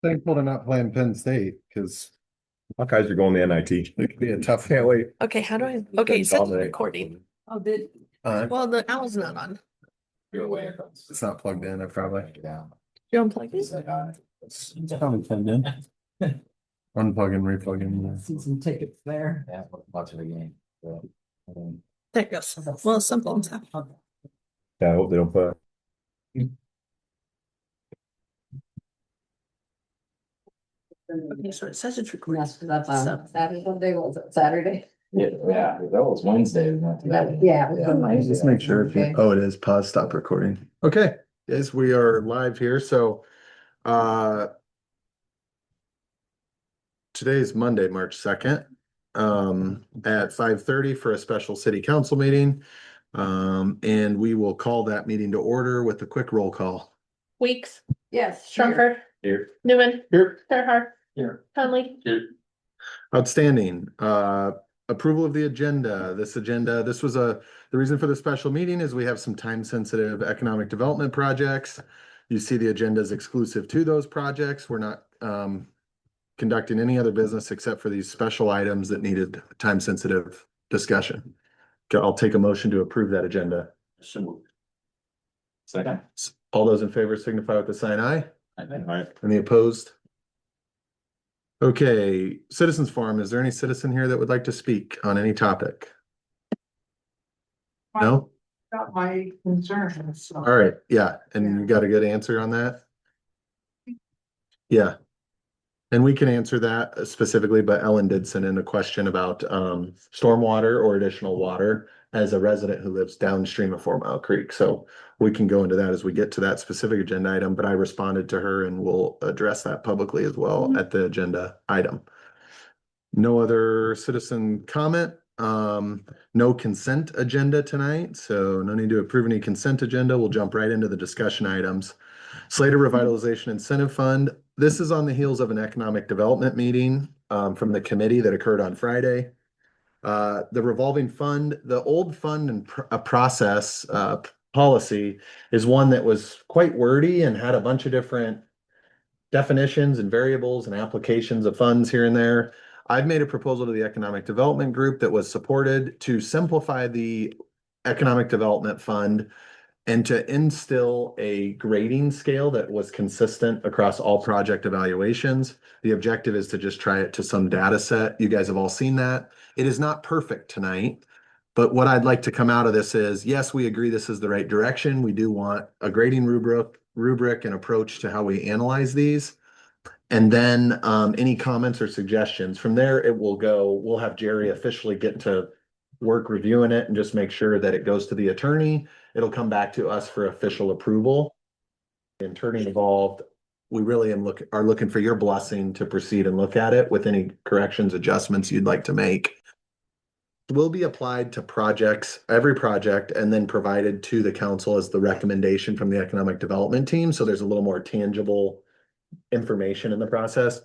Thankful to not playing Penn State because Buckeyes are going to NIT. it could be a tough. Can't wait. Okay, how do I? Okay, set the Dominate. recording. Oh, did, Well, the owl's not on. It's not plugged in. I probably You unplug it? it's probably plugged in. Unplug and replug in. see some tickets there. Yeah, watch the game. There it goes. Well, some phones have. Yeah, I hope they don't put. Okay, so it says it's recording. That's on Saturday, Sunday, was it Saturday? Yeah, that was Wednesday. Not today. Yeah. It was on Wednesday. Just make sure. Okay. Oh, it is. Pause. Stop recording. Okay, guys, we are live here. So, today is Monday, March 2nd, at 5:30 for a special city council meeting. And we will call that meeting to order with a quick roll call. Weeks, Yes. Strumper, Here. Newman, Here. Gerhart, Here. Conley. Outstanding. Approval of the agenda. This was the reason for the special meeting is we have some time sensitive economic development projects. You see the agenda is exclusive to those projects. We're not conducting any other business except for these special items that needed time sensitive discussion. Okay, I'll take a motion to approve that agenda. Second. All those in favor signify with the sign aye. Alright. Any opposed? Okay, citizens forum. Is there any citizen here that would like to speak on any topic? No? Got my concerns. So. All right, yeah, and you got a good answer on that? Yeah. And we can answer that specifically, but Ellen did send in a question about stormwater or additional water as a resident who lives downstream of 4 Mile Creek. So we can go into that as we get to that specific agenda item, but I responded to her and we'll address that publicly as well at the agenda item. No other citizen comment. No consent agenda tonight, so no need to approve any consent agenda. We'll jump right into the discussion items. Slater Revitalization Incentive Fund. This is on the heels of an economic development meeting from the committee that occurred on Friday. The revolving fund, the old fund and process policy is one that was quite wordy and had a bunch of different definitions and variables and applications of funds here and there. I've made a proposal to the economic development group that was supported to simplify the economic development fund and to instill a grading scale that was consistent across all project evaluations. The objective is to just try it to some data set. You guys have all seen that. It is not perfect tonight, but what I'd like to come out of this is, yes, we agree this is the right direction. We do want a grading rubric and approach to how we analyze these. And then any comments or suggestions. From there, it will go, we'll have Jerry officially get to work reviewing it and just make sure that it goes to the attorney. It'll come back to us for official approval. The attorney involved, we really are looking for your blessing to proceed and look at it with any corrections, adjustments you'd like to make. It will be applied to projects, every project, and then provided to the council as the recommendation from the economic development team. So there's a little more tangible information in the process.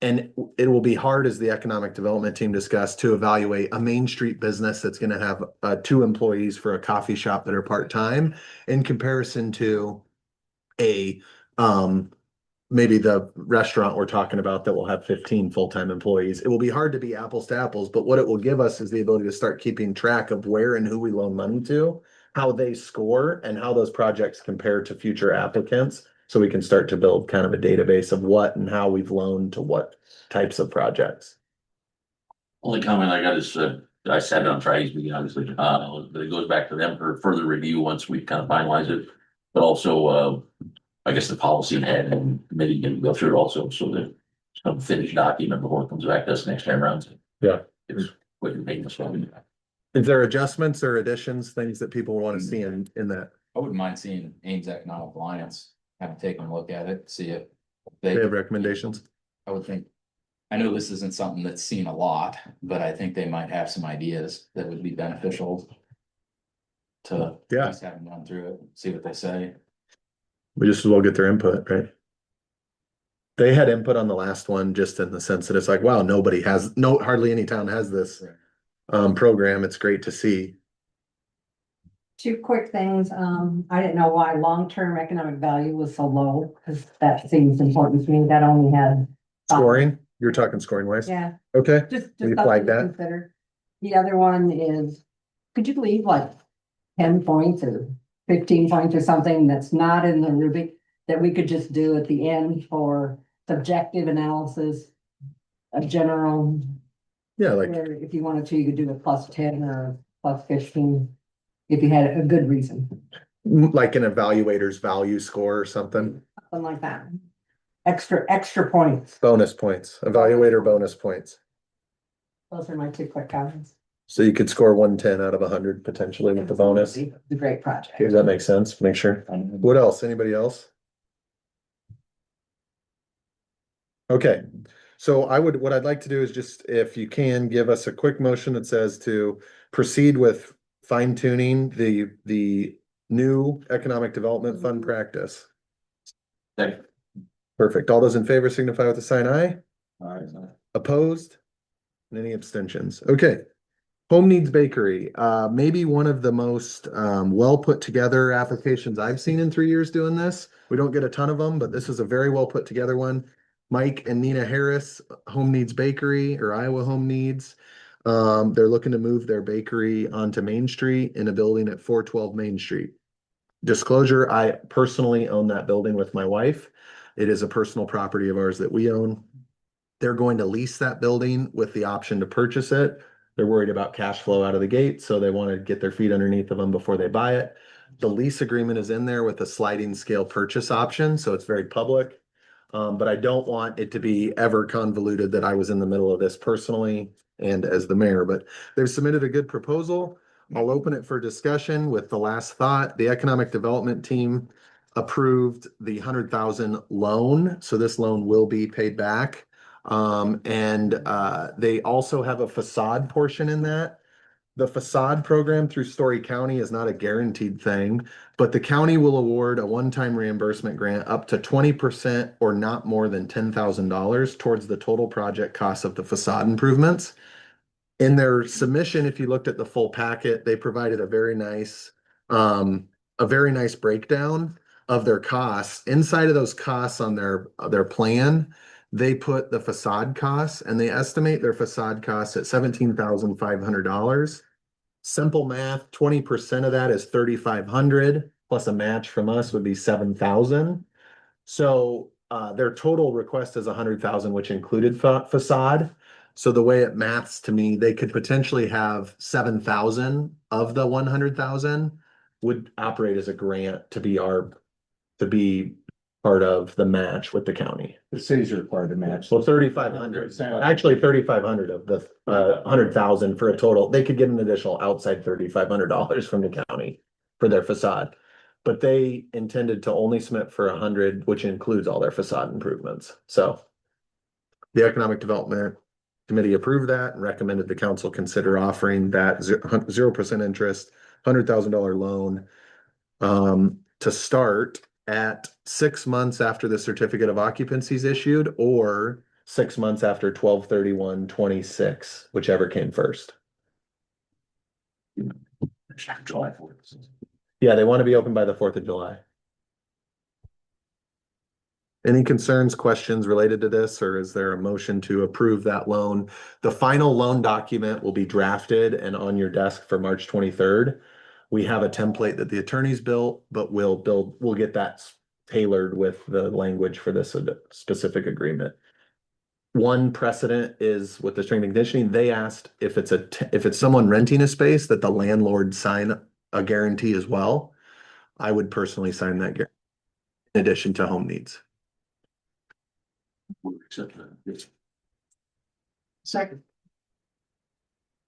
And it will be hard, as the economic development team discussed, to evaluate a Main Street business that's going to have 2 employees for a coffee shop that are part-time in comparison to a maybe the restaurant we're talking about that will have 15 full-time employees. It will be hard to be apples to apples, but what it will give us is the ability to start keeping track of where and who we loan money to, how they score, and how those projects compare to future applicants. So we can start to build kind of a database of what and how we've loaned to what types of projects. Only comment I got is, I sat it on Friday's meeting, obviously, but it goes back to them for further review once we kind of finalize it. But also, I guess the policy head and committee can go through it also, so that some finished document before it comes back to us next time around. Yeah. It's what you're making us want. Is there adjustments or additions, things that people want to see in that? I wouldn't mind seeing Ames Economic Alliance, kind of taking a look at it, see if They have recommendations. I would think, I know this isn't something that's seen a lot, but I think they might have some ideas that would be beneficial to Yeah. just have them run through it, see what they say. We just as well get their input, right? They had input on the last one, just in the sense that it's like, wow, hardly any town has this program. It's great to see. Two quick things. I didn't know why long-term economic value was so low, because that seems important to me. That only had. Scoring, you're talking scoring wise? Yeah, Okay, just Will you something flag to that? consider. The other one is, could you believe like 10 points or 15 points or something that's not in the rubric that we could just do at the end for subjective analysis? A general, yeah, like, where if you wanted to, you could do a +10 or +15. If you had a good reason, like an evaluator's value score or something, something like that. Extra points. bonus points, evaluator bonus points. Those are my two quick comments. So you could score 110 out of 100 potentially with the bonus. It's a great project. Okay, does that make sense? Make sure. What else? Anybody else? Okay, so what I'd like to do is just, if you can, give us a quick motion that says to proceed with fine tuning the new economic development fund practice. Okay. Perfect. All those in favor signify with a sign aye. Alright. Opposed? And any abstentions? Okay. Home Needs Bakery, maybe one of the most well put together applications I've seen in 3 years doing this. We don't get a ton of them, but this is a very well put together one. Mike and Nina Harris, Home Needs Bakery or Iowa Home Needs. They're looking to move their bakery onto Main Street in a building at 412 Main Street. Disclosure, I personally own that building with my wife. It is a personal property of ours that we own. They're going to lease that building with the option to purchase it. They're worried about cash flow out of the gate, so they want to get their feet underneath of them before they buy it. The lease agreement is in there with a sliding scale purchase option, so it's very public. But I don't want it to be ever convoluted that I was in the middle of this personally and as the mayor, but they've submitted a good proposal. I'll open it for discussion with the last thought. The economic development team approved the 100,000 loan, so this loan will be paid back. They also have a facade portion in that. The facade program through Story County is not a guaranteed thing, but the county will award a one-time reimbursement grant up to 20% or not more than $10,000 towards the total project cost of the facade improvements. In their submission, if you looked at the full packet, they provided a very nice breakdown of their costs. Inside of those costs on their plan, they put the facade costs and they estimate their facade costs at $17,500. Simple math, 20% of that is 3,500 plus a match from us would be 7,000. So their total request is 100,000, which included facade. So the way it maths to me, they could potentially have 7,000 of the 100,000 would operate as a grant to be part of the match with the county. The city's required to match. So 3,500, actually 3,500 of the 100,000 for a total. They could get an additional outside $3,500 from the county for their facade. But they intended to only submit for 100, which includes all their facade improvements. So the Economic Development Committee approved that and recommended the council consider offering that 0% interest, $100,000 loan to start at 6 months after the certificate of occupancy is issued or 6 months after 12/31/26, whichever came first. July 4th. Yeah, they want to be open by the 4th of July. Any concerns, questions related to this, or is there a motion to approve that loan? The final loan document will be drafted and on your desk for March 23rd. We have a template that the attorneys built, but we'll get that tailored with the language for this specific agreement. One precedent is with the strength and conditioning, they asked if it's someone renting a space that the landlord sign a guarantee as well. I would personally sign that guarantee in addition to Home Needs. Second.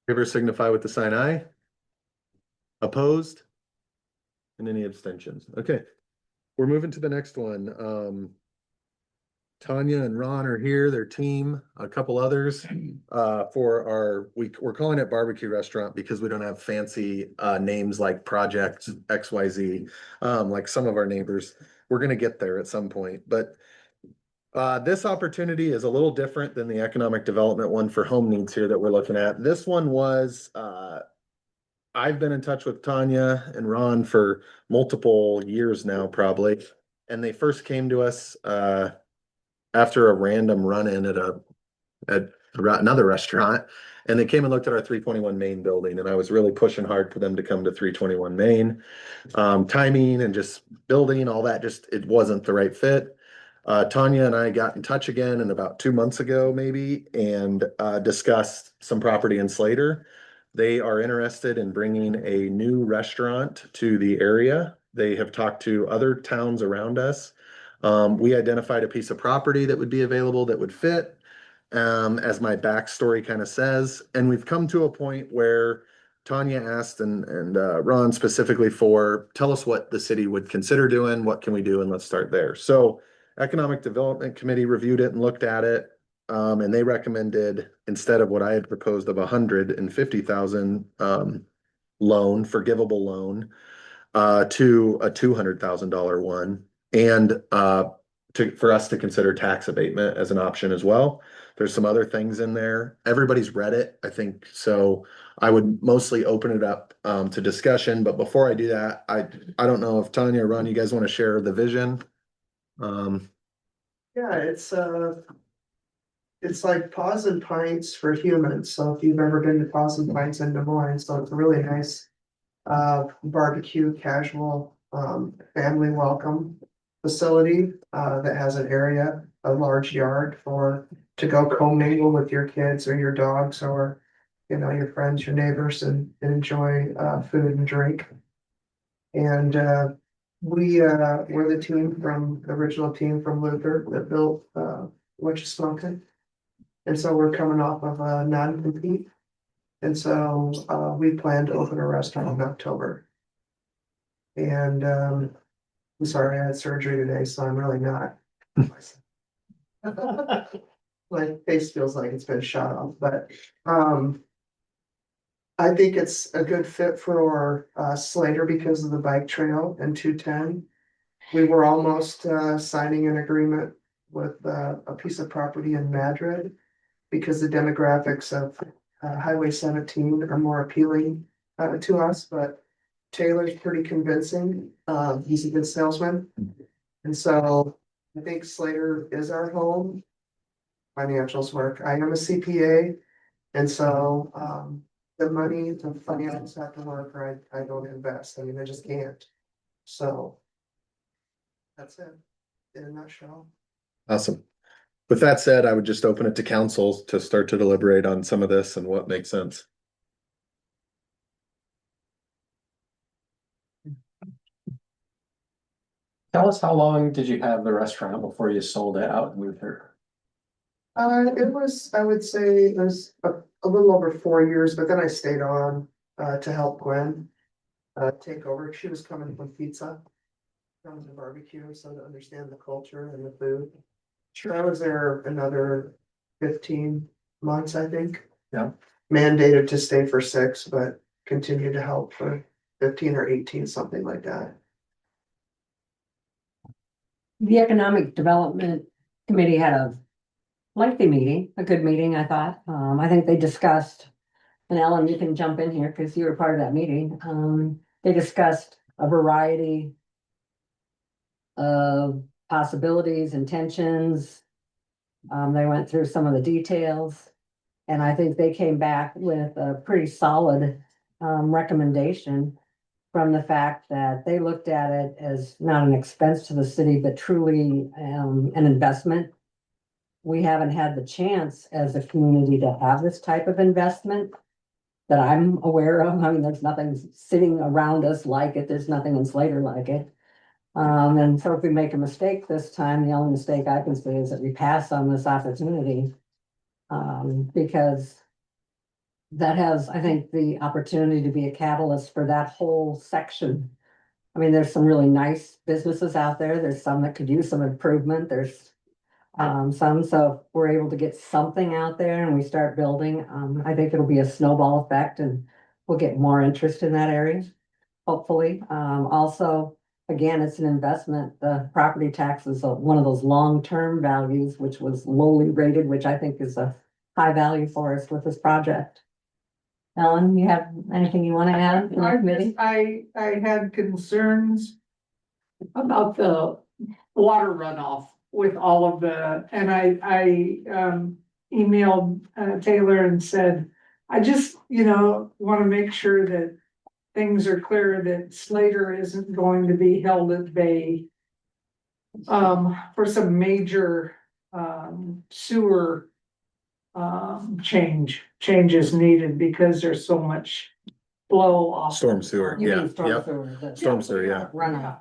Favor signify with the sign aye. Opposed? And any abstentions? Okay. We're moving to the next one. Tanya and Ron are here, their team, a couple others, for we're calling it barbecue restaurant because we don't have fancy names like Project XYZ, like some of our neighbors. We're gonna get there at some point, but this opportunity is a little different than the economic development one for Home Needs here that we're looking at. This one was I've been in touch with Tanya and Ron for multiple years now, probably. And they first came to us after a random run-in at another restaurant. And they came and looked at our 321 Main building, and I was really pushing hard for them to come to 321 Main. Timing and just building, all that, just it wasn't the right fit. Tanya and I got in touch again in about 2 months ago, maybe, and discussed some property in Slater. They are interested in bringing a new restaurant to the area. They have talked to other towns around us. We identified a piece of property that would be available that would fit, as my backstory kind of says. And we've come to a point where Tanya asked and Ron specifically for, tell us what the city would consider doing, what can we do, and let's start there. So Economic Development Committee reviewed it and looked at it. And they recommended, instead of what I had proposed of 150,000 loan, forgivable loan, to a $200,000 one. And for us to consider tax abatement as an option as well. There's some other things in there. Everybody's read it, I think. So I would mostly open it up to discussion. But before I do that, I don't know if Tanya or Ron, you guys want to share the vision? Yeah, it's like Paws and Pints for humans. So if you've ever been to Paws and Pints in Des Moines, so it's a really nice barbecue, casual, family welcome facility that has an area, a large yard to go commingle with your kids or your dogs or, you know, your friends, your neighbors, and enjoy food and drink. And we're the original team from Luther that built Witch Smoking. And so we're coming off of a non-compete. And so we plan to open a restaurant in October. And I'm sorry, I had surgery today, so I'm really not. My face feels like it's been shot off, but I think it's a good fit for Slater because of the bike trail and 210. We were almost signing an agreement with a piece of property in Madrid because the demographics of Highway 17 are more appealing to us, but Taylor's pretty convincing. He's a good salesman. And so I think Slater is our home. Financials work. I am a CPA. And so the money, the financials have to work or I don't invest. I mean, I just can't. So that's it in a nutshell. Awesome. With that said, I would just open it to council to start to deliberate on some of this and what makes sense. Tell us, how long did you have the restaurant before you sold it out and moved here? It was, I would say it was a little over 4 years, but then I stayed on to help Gwen take over. She was coming from pizza, from the barbecue, so to understand the culture and the food. Sure. I was there another 15 months, I think. Yeah. Mandated to stay for 6, but continued to help for 15 or 18, something like that. The Economic Development Committee had a lengthy meeting, a good meeting, I thought. I think they discussed, and Ellen, you can jump in here because you were part of that meeting. They discussed a variety of possibilities, intentions. They went through some of the details, and I think they came back with a pretty solid recommendation from the fact that they looked at it as not an expense to the city, but truly an investment. We haven't had the chance as a community to have this type of investment that I'm aware of. I mean, there's nothing sitting around us like it. There's nothing in Slater like it. And so if we make a mistake this time, the only mistake I can say is that we pass on this opportunity. Because that has, I think, the opportunity to be a catalyst for that whole section. I mean, there's some really nice businesses out there. There's some that could use some improvement. There's some, so if we're able to get something out there and we start building, I think it'll be a snowball effect and we'll get more interest in that area, hopefully. Also, again, it's an investment. The property tax is one of those long-term values, which was lowly rated, which I think is a high value for us with this project. Ellen, you have anything you wanna add? from the committee? I had concerns about the water runoff with all of the, and I emailed Taylor and said, I just, wanna make sure that things are clear, that Slater isn't going to be held at bay for some major, sewer changes needed because there's so much flow off. Storm sewer, You yeah, mean storm yep, sewer, the storm sewer, yeah, runoff.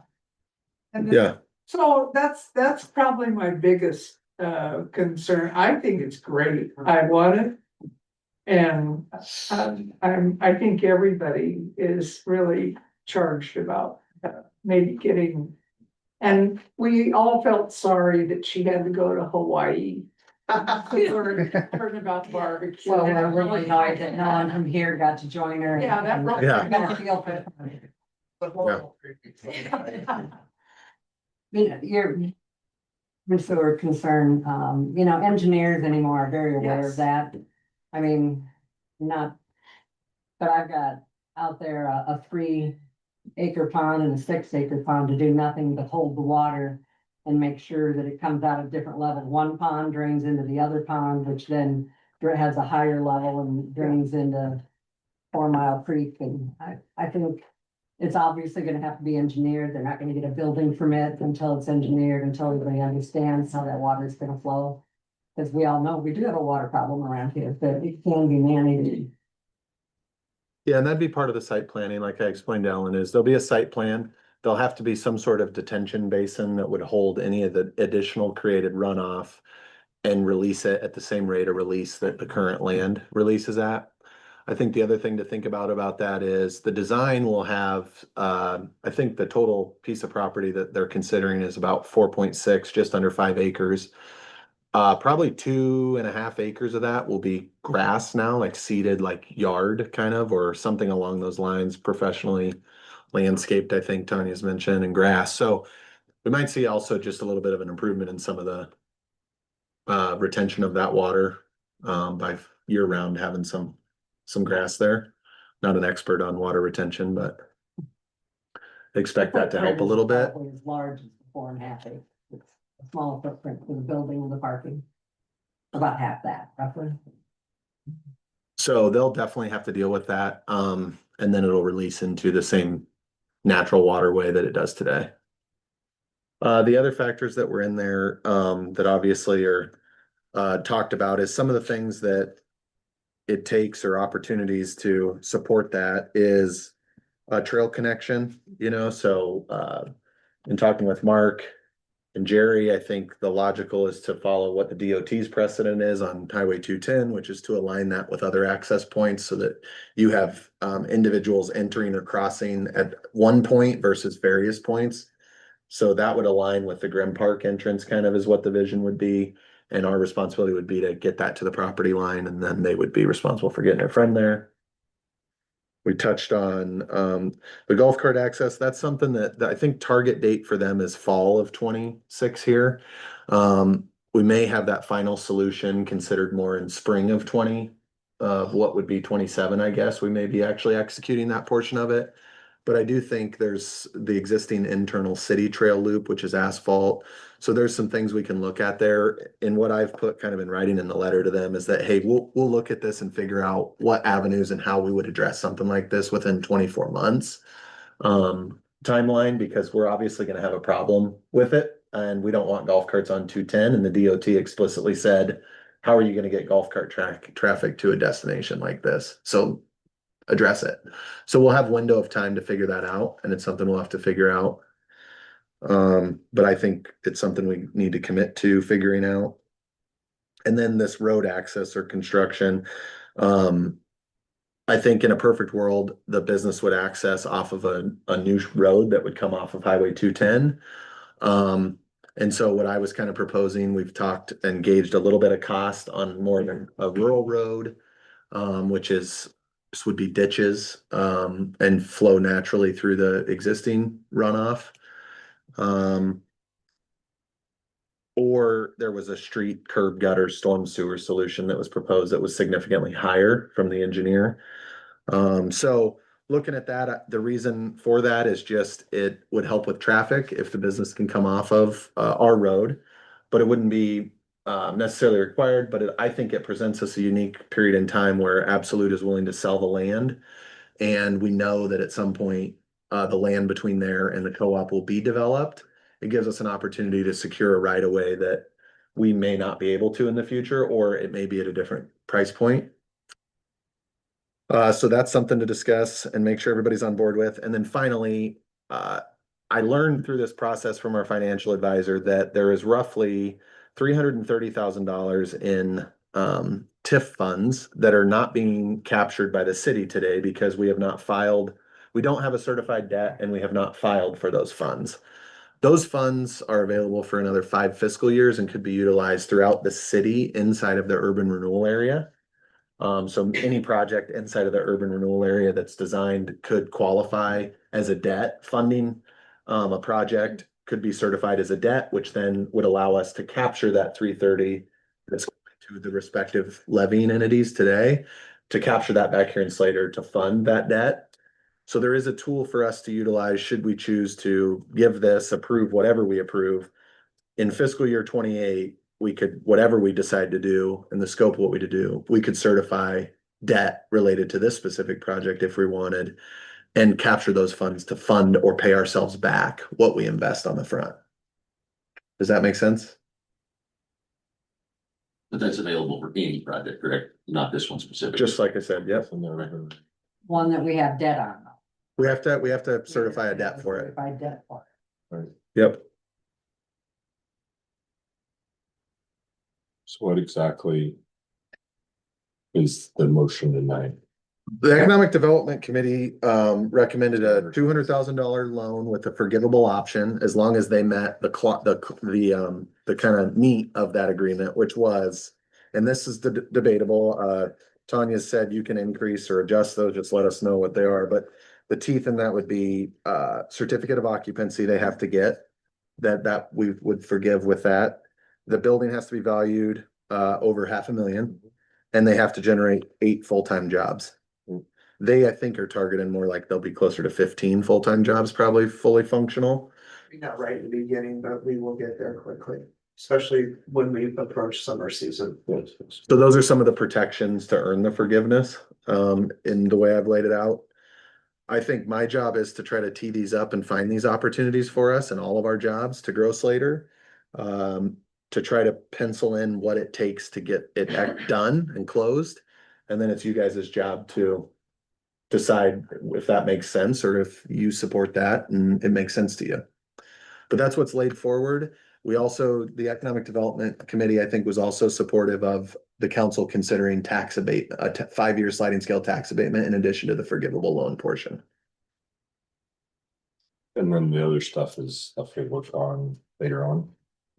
And then- yeah. So that's probably my biggest concern. I think it's great. I want it. And I think everybody is really charged about maybe getting. And we all felt sorry that she had to go to Hawaii. Learn about barbecue. Well, we're really annoyed that no one from here got to join her. Yeah, that really- Yeah. I got a feel for your sewer concern, engineers anymore are very aware of Yes. that. I mean, not. But I've got out there a 3-acre pond and a 6-acre pond to do nothing but hold the water. And make sure that it comes out at different level. One pond drains into the other pond, which then has a higher level and drains into 4 Mile Creek. And I think it's obviously gonna have to be engineered. They're not gonna get a building permit until it's engineered, until everybody understands how that water is gonna flow. Because we all know we do have a water problem around here, but it can be managed. Yeah, and that'd be part of the site planning, like I explained to Ellen, is there'll be a site plan. There'll have to be some sort of detention basin that would hold any of the additional created runoff and release it at the same rate of release that the current land releases at. I think the other thing to think about that is the design will have, I think the total piece of property that they're considering is about 4.6, just under 5 acres. Probably 2.5 acres of that will be grass now, like seeded, like yard kind of, or something along those lines, professionally landscaped, I think Tanya's mentioned, and grass. So we might see also just a little bit of an improvement in some of the retention of that water by year round having some grass there. Not an expert on water retention, but expect that to help a little bit. Probably as large as the 4.5 acres. It's a smaller footprint for the building and the parking. About half that, roughly. So they'll definitely have to deal with that. And then it'll release into the same natural waterway that it does today. The other factors that were in there, that obviously are talked about is some of the things that it takes or opportunities to support that is a trail connection, so in talking with Mark and Jerry, I think the logical is to follow what the DOT's precedent is on Highway 210, which is to align that with other access points so that you have individuals entering or crossing at one point versus various points. So that would align with the Grimm Park entrance kind of is what the vision would be. And our responsibility would be to get that to the property line, and then they would be responsible for getting their friend there. We touched on the golf cart access. That's something that I think target date for them is fall of 26 here. We may have that final solution considered more in spring of 20, what would be 27, I guess. We may be actually executing that portion of it. But I do think there's the existing internal city trail loop, which is asphalt. So there's some things we can look at there. And what I've put kind of in writing in the letter to them is that, hey, we'll look at this and figure out what avenues and how we would address something like this within 24 months timeline, because we're obviously going to have a problem with it. And we don't want golf carts on 210. And the DOT explicitly said, how are you going to get golf cart traffic to a destination like this? So address it. So we'll have window of time to figure that out, and it's something we'll have to figure out. But I think it's something we need to commit to figuring out. And then this road access or construction, I think in a perfect world, the business would access off of a new road that would come off of Highway 210. And so what I was kind of proposing, we've talked and gauged a little bit of cost on more than a rural road, which would be ditches, and flow naturally through the existing runoff. Or there was a street curb gutter storm sewer solution that was proposed that was significantly higher from the engineer. So looking at that, the reason for that is just it would help with traffic if the business can come off of our road. But it wouldn't be necessarily required, but I think it presents us a unique period in time where Absolute is willing to sell the land. And we know that at some point, the land between there and the co-op will be developed. It gives us an opportunity to secure a right of way that we may not be able to in the future, or it may be at a different price point. So that's something to discuss and make sure everybody's on board with. And then finally, I learned through this process from our financial advisor that there is roughly $330,000 in TIF funds that are not being captured by the city today because we have not filed, we don't have a certified debt and we have not filed for those funds. Those funds are available for another 5 fiscal years and could be utilized throughout the city inside of the urban renewal area. So any project inside of the urban renewal area that's designed could qualify as a debt funding. A project could be certified as a debt, which then would allow us to capture that 330 that's going to the respective levying entities today, to capture that back here in Slater to fund that debt. So there is a tool for us to utilize should we choose to give this, approve whatever we approve. In fiscal year 28, we could, whatever we decide to do in the scope of what we to do, we could certify debt related to this specific project if we wanted, and capture those funds to fund or pay ourselves back what we invest on the front. Does that make sense? But that's available for any project, correct? Not this one specific. Just like I said, yep. One that we have debt on. We have to certify a debt for it. Certified debt for it. Yep. So what exactly is the motion tonight? The Economic Development Committee recommended a $200,000 loan with a forgivable option as long as they met the kind of meat of that agreement, which was, and this is debatable. Tanya said you can increase or adjust those, just let us know what they are. But the teeth in that would be certificate of occupancy they have to get that we would forgive with that. The building has to be valued over $500,000, and they have to generate 8 full-time jobs. They, I think, are targeting more like they'll be closer to 15 full-time jobs, probably fully functional. We're not right in the beginning, but we will get there quickly, especially when we approach summer season. So those are some of the protections to earn the forgiveness in the way I've laid it out. I think my job is to try to tee these up and find these opportunities for us and all of our jobs to grow Slater. To try to pencil in what it takes to get it done and closed. And then it's you guys' job to decide if that makes sense or if you support that and it makes sense to you. But that's what's laid forward. We also, the Economic Development Committee, I think, was also supportive of the council considering tax abatement, a 5-year sliding scale tax abatement in addition to the forgivable loan portion. And then the other stuff is stuff we work on later on.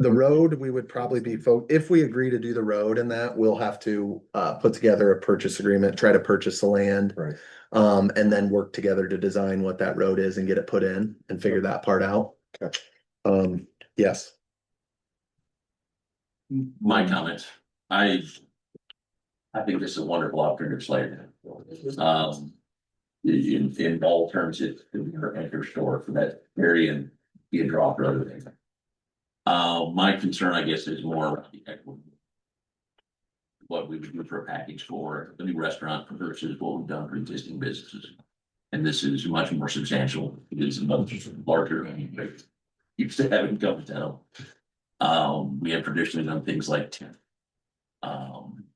The road, we would probably be, if we agree to do the road and that, we'll have to put together a purchase agreement, try to purchase the land. Right. And then work together to design what that road is and get it put in and figure that part out. Okay. Yes. My comment, I think this is a wonderful opportunity to Slater. In all terms, it's her anchor store for that area and be a draw for other things. My concern, I guess, is more around the equity. What we would do for a package for a new restaurant versus what we've done for existing businesses. And this is much more substantial. It is much larger than used to have in Government Town. We have traditionally done things like 10.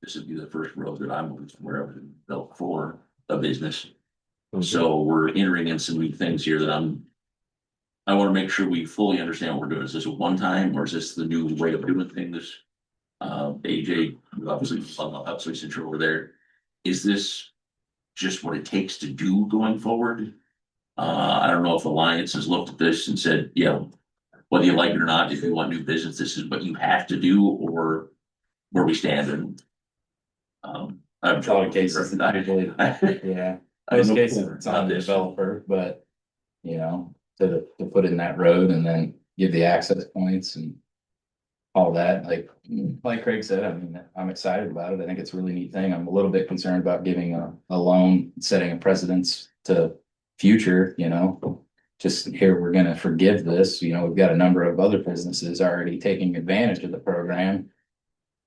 This would be the first road that I'm aware of built for a business. So we're entering in some new things here that I want to make sure we fully understand what we're doing. Is this a one time or is this the new way of doing things? AJ, obviously since you're over there, is this just what it takes to do going forward? I don't know if Alliance has looked at this and said, yeah, whether you like it or not, if you want new business, this is what you have to do, or where we stand. And I'm Other cases, usually, yeah, most cases it's on the developer, but you know, to put in that road and then give the access points and all that, like Craig said, I mean, I'm excited about it. I think it's a really neat thing. I'm a little bit concerned about giving a loan, setting a precedence to future, you know. Just here, we're gonna forgive this, you know, we've got a number of other businesses already taking advantage of the program.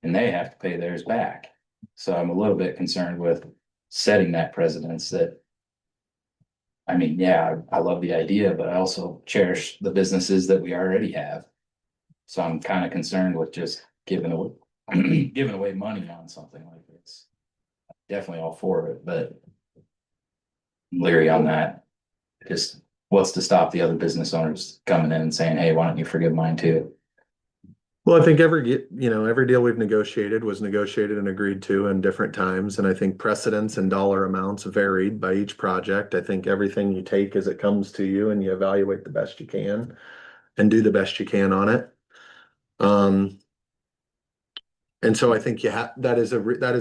And they have to pay theirs back. So I'm a little bit concerned with setting that precedence that. I mean, yeah, I love the idea, but I also cherish the businesses that we already have. So I'm kind of concerned with just giving away, giving away money on something like this. Definitely all for it, but. I'm leery on that. Just what's to stop the other business owners coming in and saying, hey, why don't you forgive mine too? Well, I think every deal we've negotiated was negotiated and agreed to in different times, and I think precedents and dollar amounts varied by each project. I think everything you take as it comes to you and you evaluate the best you can and do the best you can on it. And so I think that is a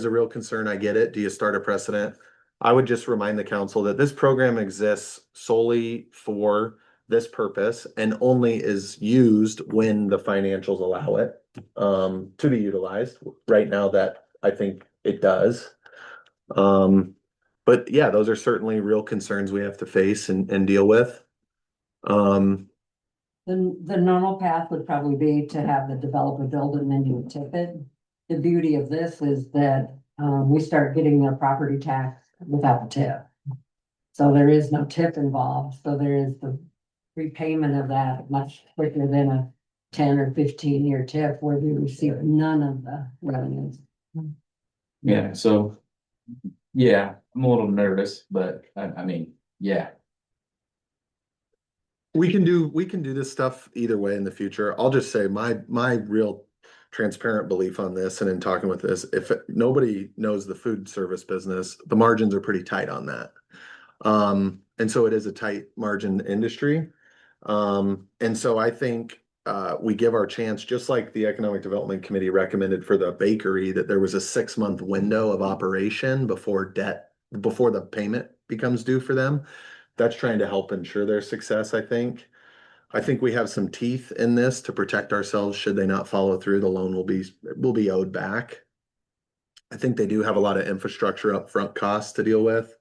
real concern. I get it. Do you start a precedent? I would just remind the council that this program exists solely for this purpose and only is used when the financials allow it to be utilized. Right now that I think it does. But yeah, those are certainly real concerns we have to face and deal with. The normal path would probably be to have the developer build it and then you would tip it. The beauty of this is that we start getting their property tax without the tip. So there is no tip involved, so there is the repayment of that much quicker than a 10 or 15-year tip where you receive none of the revenues. Yeah, so, yeah, I'm a little nervous, but I mean, yeah. We can do this stuff either way in the future. I'll just say my real transparent belief on this, and in talking with this, if nobody knows the food service business, the margins are pretty tight on that. And so it is a tight margin industry. And so I think we give our chance, just like the Economic Development Committee recommended for the bakery, that there was a 6-month window of operation before the payment becomes due for them. That's trying to help ensure their success, I think. I think we have some teeth in this to protect ourselves. Should they not follow through, the loan will be owed back. I think they do have a lot of infrastructure upfront costs to deal with.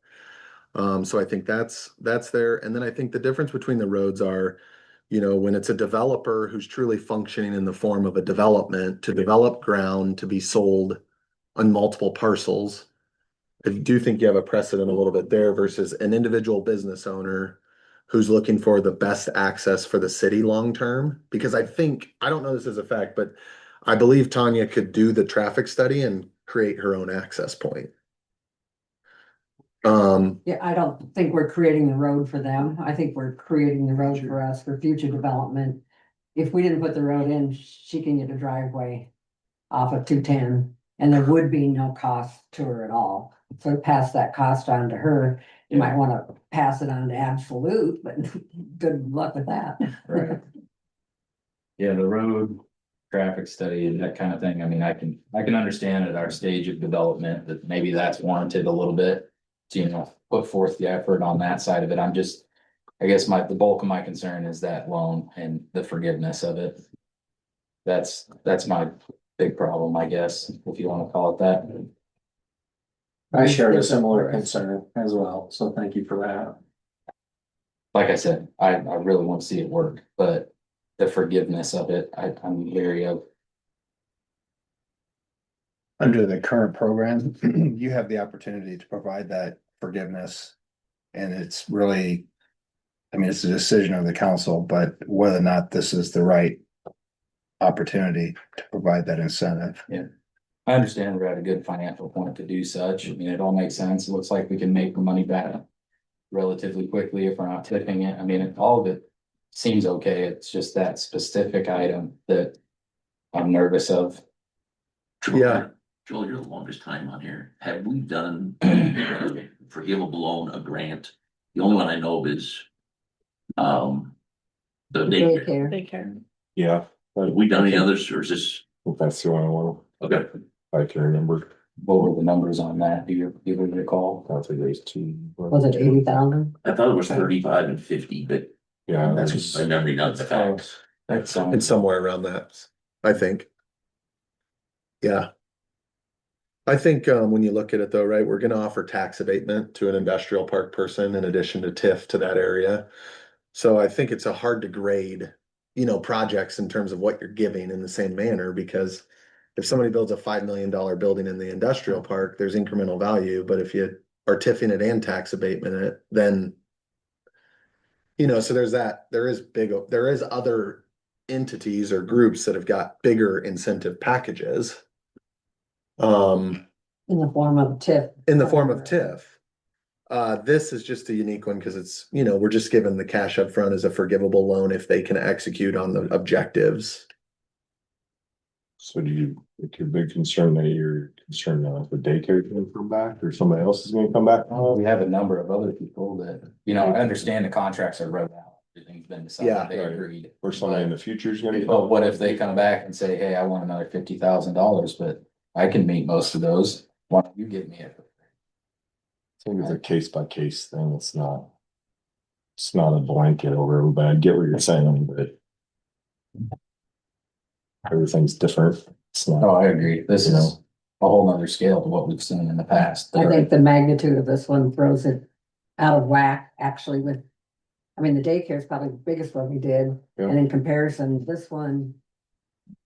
So I think that's there. And then I think the difference between the roads are, when it's a developer who's truly functioning in the form of a development to develop ground to be sold on multiple parcels. I do think you have a precedent a little bit there versus an individual business owner who's looking for the best access for the city long term. Because I don't know this as a fact, but I believe Tanya could do the traffic study and create her own access point. Yeah, I don't think we're creating the road for them. I think we're creating the road for us for future development. If we didn't put the road in, she can get a driveway off of 210 and there would be no cost to her at all. So pass that cost on to her. You might want to pass it on to Absolute, but good luck with that. Right. Yeah, the road traffic study and that kind of thing. I mean, I can understand at our stage of development that maybe that's warranted a little bit to, put forth the effort on that side of it. I guess the bulk of my concern is that loan and the forgiveness of it. That's my big problem, I guess, if you want to call it that. I shared a similar concern as well, so thank you for that. Like I said, I really want to see it work, but the forgiveness of it, I'm leery of. Under the current program, you have the opportunity to provide that forgiveness. And it's really, it's a decision of the council, but whether or not this is the right opportunity to provide that incentive. Yeah. I understand we're at a good financial point to do such. I mean, it all makes sense. It looks like we can make the money back relatively quickly if we're not tipping it. I mean, all of it seems okay. It's just that specific item that I'm nervous of. Yeah. Joel, you're the longest time on here. Have we done forgivable loan, a grant? The only one I know of is the daycare. Daycare. Yeah. Have we done any others or is this? That's the only one Okay. I can remember. What were the numbers on that? Do you recall? I think there's two. Was it 80,000? I thought it was 35 and 50, but Yeah, that's just my memory, not the facts. That's It's somewhere around that. I think. Yeah. I think, when you look at it though, right, we're gonna offer tax abatement to an industrial park person in addition to TIF to that area. So I think it's a hard to grade, projects in terms of what you're giving in the same manner, because if somebody builds a $5 million building in the industrial park, there's incremental value, but if you are TIFing it and tax abatement it, then so there's that, there is other entities or groups that have got bigger incentive packages. In the form of TIF. In the form of TIF. This is just a unique one because it's, we're just given the cash up front as a forgivable loan if they can execute on the objectives. So like your big concern that you're concerned that the daycare is gonna come back or somebody else is gonna come back? We have a number of other people that, I understand the contracts are wrote out, everything's been Yeah. decided, they agreed. Or somebody in the future is gonna. But what if they come back and say, hey, I want another $50,000, but I can meet most of those, why don't you give me it? I think it's a case by case thing. It's not a blanket over everybody. I get what you're saying, but everything's different. It's Oh, not, I agree, this You is know. a whole nother scale to what we've seen in the past. I think the magnitude of this one throws it out of whack, actually, with, I mean, the daycare is probably the biggest one we did, Yeah. and in comparison, this one,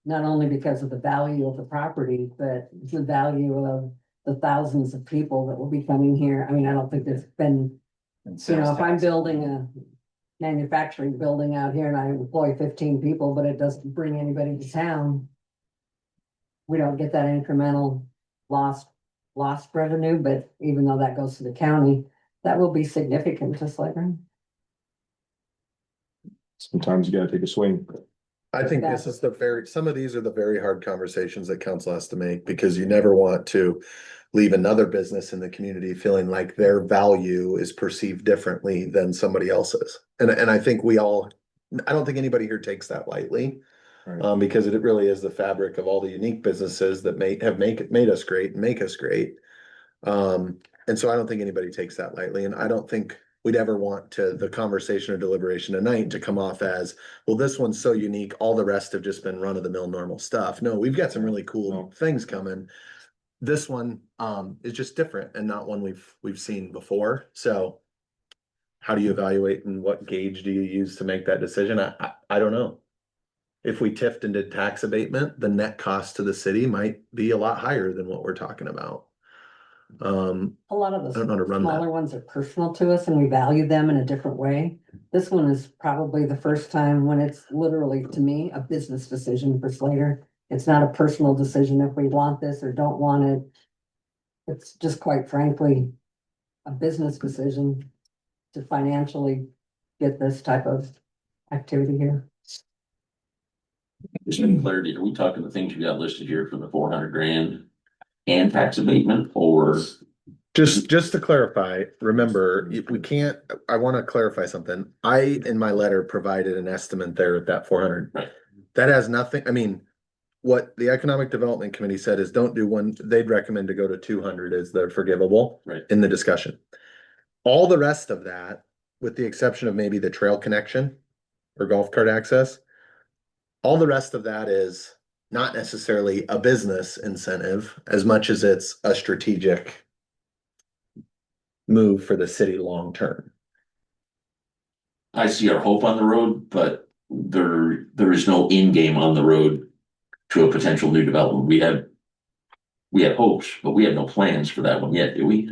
not only because of the value of the property, but the value of the thousands of people that will be coming here. I mean, I don't think there's been, if I'm building a manufacturing building out here and I employ 15 people, but it doesn't bring anybody to town, we don't get that incremental lost revenue, but even though that goes to the county, that will be significant to Slayton. sometimes you gotta take a swing. I think this is some of these are the very hard conversations that council has to make, because you never want to leave another business in the community feeling like their value is perceived differently than somebody else's. And I think I don't think anybody here takes that lightly. Right. Because it really is the fabric of all the unique businesses that made us great and make us great. And so I don't think anybody takes that lightly, and I don't think we'd ever want the conversation or deliberation tonight to come off as, well, this one's so unique, all the rest have just been run of the mill normal stuff. No, we've got some really cool things coming. This one, is just different and not one we've seen before. So how do you evaluate, and what gauge do you use to make that decision? I don't know. If we tiffed and did tax abatement, the net cost to the city might be a lot higher than what we're talking about. A lot of I don't know how to the run that. smaller ones are personal to us and we value them in a different way. This one is probably the first time when it's literally, to me, a business decision for Slater. It's not a personal decision if we want this or don't want it. It's just quite frankly, a business decision to financially get this type of activity here. Just for clarity, are we talking the things you got listed here for the 400 grand and tax abatement, or? Just to clarify, remember, we can't, I want to clarify something. I, in my letter, provided an estimate there at that 400. Right. That has nothing, I mean, what the Economic Development Committee said is don't do one, they'd recommend to go to 200 as the forgivable. Right. In the discussion. All the rest of that, with the exception of maybe the trail connection or golf cart access, all the rest of that is not necessarily a business incentive as much as it's a strategic move for the city long term. I see our hope on the road, but there is no end game on the road to a potential new development. We had hopes, but we have no plans for that one yet, do we?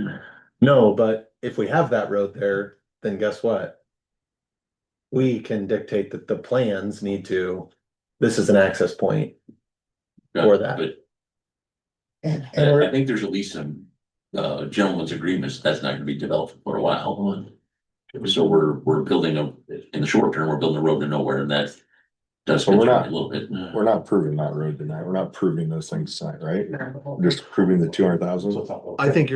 No, but if we have that road there, then guess what? We can dictate that the plans need to, this is an access point for that. But I think there's at least some gentleman's agreements that's not gonna be developed for a while. So we're building in the short term, we're building a road to nowhere, and that does So we're concern not- me a little bit. We're not proving that road tonight. We're not proving those things tonight, right? We're just proving the 200,000. I think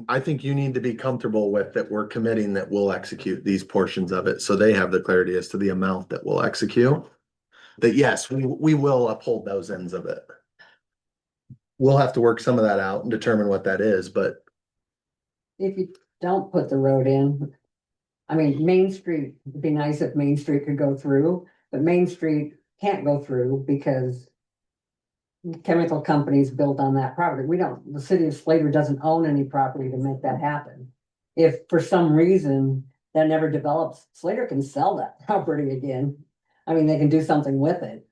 I think you need to be comfortable with that we're committing that we'll execute these portions of it, so they have the clarity as to the amount that we'll execute. That yes, we will uphold those ends of it. We'll have to work some of that out and determine what that is, but If you don't put the road in, I mean, Main Street, it'd be nice if Main Street could go through, but Main Street can't go through because chemical companies built on that property. We don't, the city of Slater doesn't own any property to make that happen. If for some reason that never develops, Slater can sell that property again. I mean, they can do something with it.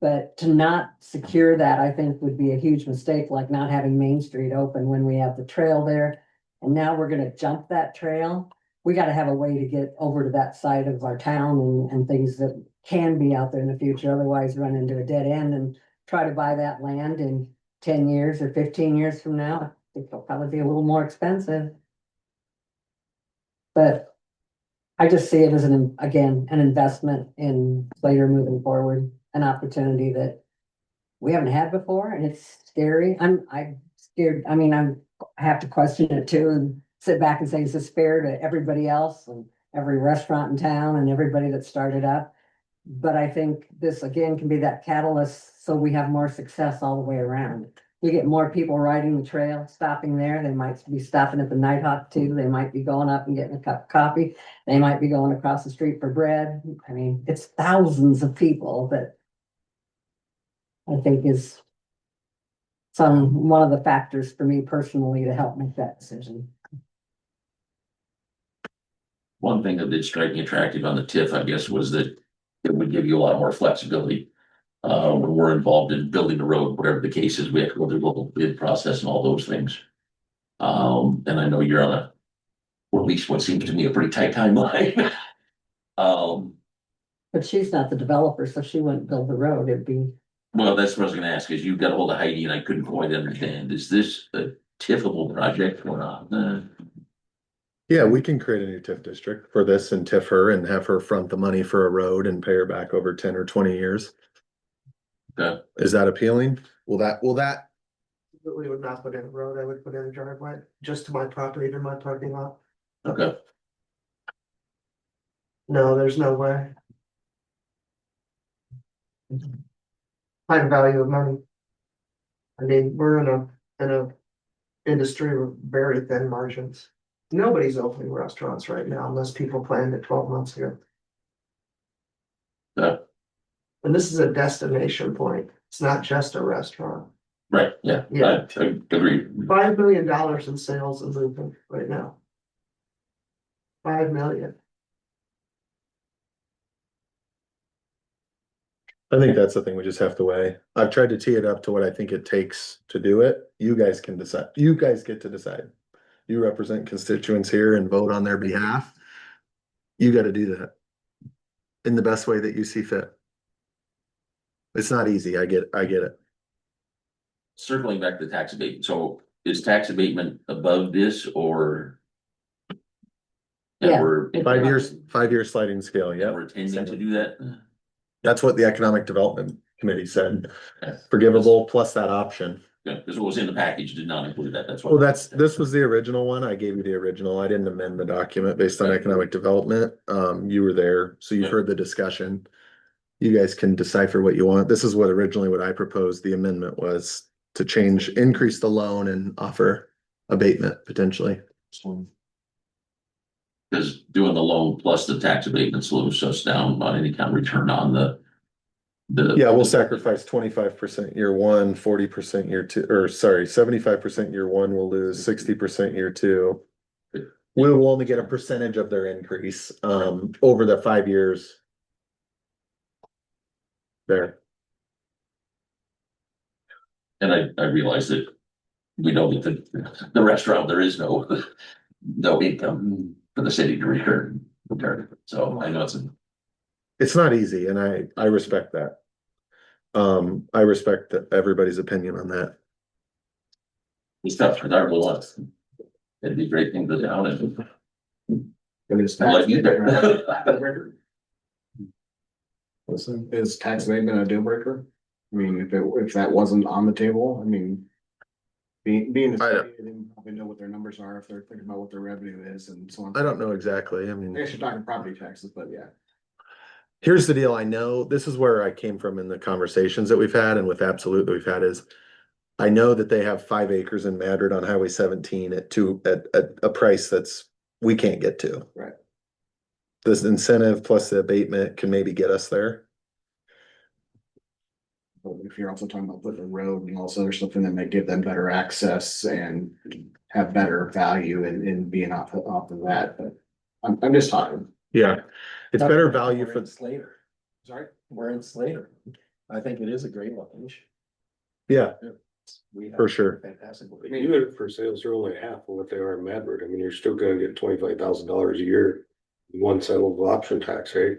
But to not secure that, I think would be a huge mistake, like not having Main Street open when we have the trail there. And now we're gonna jump that trail. We gotta have a way to get over to that side of our town and things that can be out there in the future, otherwise run into a dead end and try to buy that land in 10 years or 15 years from now. I think it'll probably be a little more expensive. But I just see it as again, an investment in Slater moving forward, an opportunity that we haven't had before, and it's scary. I'm scared. I mean, I have to question it too and sit back and say, is this fair to everybody else and every restaurant in town and everybody that started up? But I think this again can be that catalyst so we have more success all the way around. You get more people riding the trail, stopping there. They might be stopping at the Nighthawk too. They might be going up and getting a cup of coffee. They might be going across the street for bread. I mean, it's thousands of people that I think is one of the factors for me personally to help make that decision. One thing that did strike me attractive on the TIF, I guess, was that it would give you a lot more flexibility. When we're involved in building the road, whatever the case is, we have to go through the local bid process and all those things. And I know you're on or at least what seems to me a pretty tight timeline. But she's not the developer, so she wouldn't build the road. It'd be, Well, that's what I was gonna ask, is you got a hold of Heidi and I couldn't quite understand, is this a TIFable project or not? Yeah, we can create a new TIF district for this and TIF her and have her front the money for a road and pay her back over 10 or 20 years. Okay. Is that appealing? Will that, We would not put in a road, I would put in a driveway, just to my property, to my parking lot. Okay, No, there's no way. Time value of money. I mean, we're in a industry with very thin margins. Nobody's opening restaurants right now unless people planned it 12 months ago. Yeah. And this is a destination point. It's not just a restaurant. right, yeah, Yeah. I agree. $5 million in sales in Luton right now. 5 million. I think that's the thing we just have to weigh. I've tried to tee it up to what I think it takes to do it. You guys can decide. You guys get to decide. You represent constituents here and vote on their behalf. You gotta do that. In the best way that you see fit. It's not easy. I get it. Circling back to tax abatement, so is tax abatement above this or? And Yeah. we're, 5 year sliding scale, and yeah. we're intending to do that? That's what the Economic Development Committee said. Yeah. Forgivable plus that option. Yeah, because what was in the package did not include that, that's what. Well, this was the original one. I gave you the original. I didn't amend the document based on economic development. You were there, so you've Yeah. heard the discussion. You guys can decipher what you want. This is what I proposed. The amendment was to increase the loan and offer abatement potentially. Because doing the loan plus the tax abatement slows us down on any kind of return on the. Yeah, we'll sacrifice 25% year one, 40% year two, or sorry, 75% year one, we'll lose 60% year two. We will only get a percentage of their increase, over the 5 years. There. And I realize that we know that the restaurant, there is no income for the city to return. So I know It's not easy, and I respect that. I respect everybody's opinion on that. it's tough, and I really want. It'd be a great thing to go down and. Listen, is tax abatement a deal breaker? I mean, if that wasn't on the table, I mean. Being a I city, they didn't probably know what their numbers are if they're thinking about what their revenue is and so on. I don't know exactly. I I mean, guess you're talking property taxes, but yeah. here's the deal. I know this is where I came from in the conversations that we've had and with Absolute that we've had is. I know that they have 5 acres in Madrid on Highway 17 at a price we can't get to. Right. This incentive plus the abatement can maybe get us there. But if you're also talking about putting a road and all this other stuff, and then they give them better access and have better value in being off of that, but I'm just talking. Yeah, it's better value for, Slater. Sorry? We're in Slater. I think it is a great location. yeah, We have for sure. Fantastic. I mean, even if for sales are only half of what they are in Madrid, I mean, you're still gonna get $25,000 a year. One settled option tax, right?